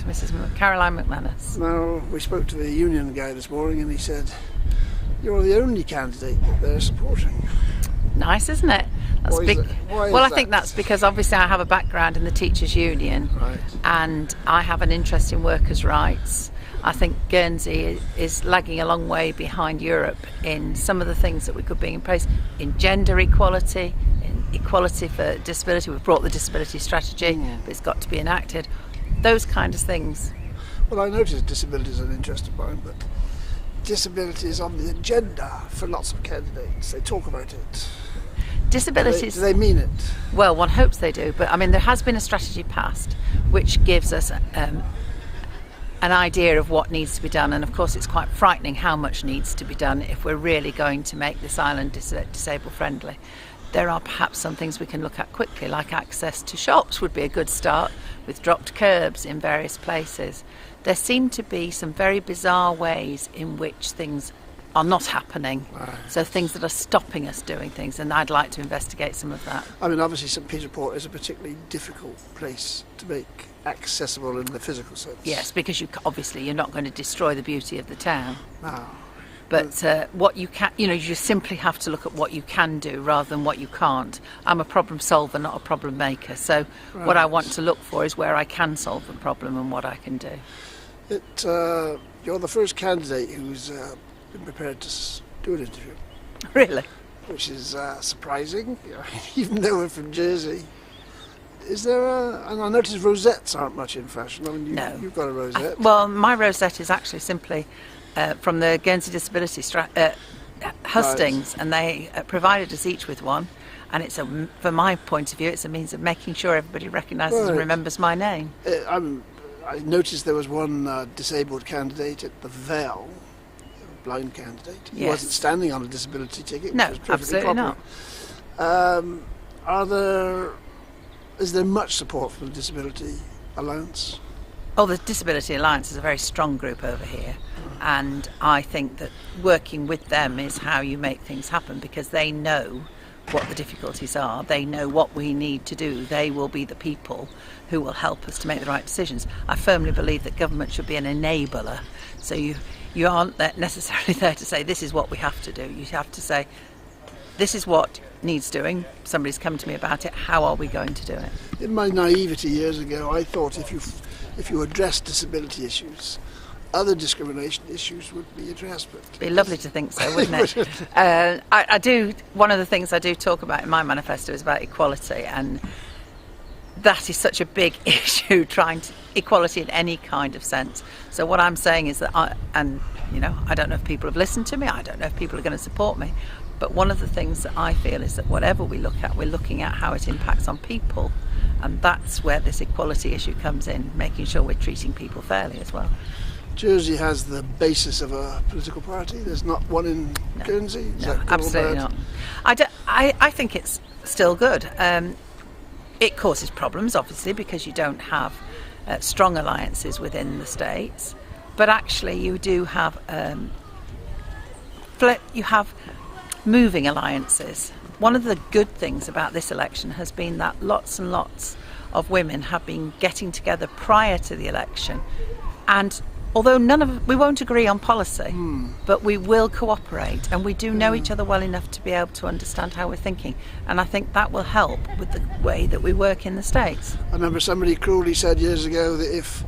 Mrs. Caroline McManus. Now, we spoke to the union guy this morning and he said, you're the only candidate that they're supporting. Nice, isn't it? That's big. Well, I think that's because obviously I have a background in the teachers' union, Right. and I have an interest in workers' rights. I think Guernsey is lagging a long way behind Europe in some of the things that we could be in place in gender equality, in equality for disability. We've brought the disability strategy, but it's got to be enacted. Those kind of things. Well, I noticed disability is an interest of mine, but disability is on the agenda for lots of candidates. They talk about it. Disabilities. Do they mean it? Well, one hopes they do, but I mean, there has been a strategy passed which gives us an idea of what needs to be done, and of course it's quite frightening how much needs to be done if we're really going to make this island disabled friendly. There are perhaps some things we can look at quickly, like access to shops would be a good start, with dropped curbs in various places. There seem to be some very bizarre ways in which things are not happening, so things that are stopping us doing things, and I'd like to investigate some of that. I mean, obviously St Peter Port is a particularly difficult place to make accessible in the physical sense. Yes, because obviously you're not going to destroy the beauty of the town. No. But what you can, you simply have to look at what you can do rather than what you can't. I'm a problem solver, not a problem maker. So what I want to look for is where I can solve the problem and what I can do. You're the first candidate who's been prepared to do an interview. Really? Which is surprising, even though we're from Jersey. Is there and I notice rosettes aren't much in fashion. I mean, No. You've got a rosette. Well, my rosette is actually simply from the Guernsey Disability Hustings, and they provided us each with one. And it's from my point of view, it's a means of making sure everybody recognises and remembers my name. I noticed there was one disabled candidate at the Vale, a blind candidate. He wasn't standing on a disability ticket. No, which was perfectly absolutely proper. Is there much support from the Disability Alliance? Oh, the Disability Alliance is a very strong group over here, and I think that working with them is how you make things happen, because they know what the difficulties are, they know what we need to do, they will be the people who will help us to make the right decisions. I firmly believe that government should be an enabler, so you aren't necessarily there to say this is what we have to do. You have to say this is what needs doing, somebody's come to me about it, how are we going to do it? In my naivety years ago, I thought if you address disability issues, other discrimination issues would be addressed. But it'd be lovely to think so, wouldn't it? I do. One of the things I do talk about in my manifesto is about equality, and that is such a big issue, equality in any kind of sense. So what I'm saying is that I don't know if people have listened to me, I don't know if people are going to support me, but one of the things that I feel is that whatever we look at, we're looking at how it impacts on people, and that's where this equality issue comes in, making sure we're treating people fairly as well. Jersey has the basis of a political party. There's not one in Guernsey. No, absolutely not. I think it's still good. It causes problems, obviously, because you don't have strong alliances within the states. But actually, you do have moving alliances. One of the good things about this election has been that lots and lots of women have been getting together prior to the election, and although we won't agree on policy, but we will cooperate, and we do know each other well enough to be able to understand how we're thinking, and I think that will help with the way that we work in the States. I remember somebody cruelly said years ago that if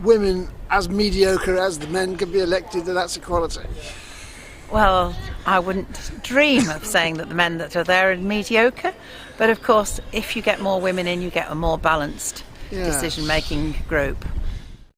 women as mediocre as the men can be elected, then that's equality. Well, I wouldn't dream of saying that the men that are there are mediocre, but of course if you get more women in, you get a more balanced decision-making group.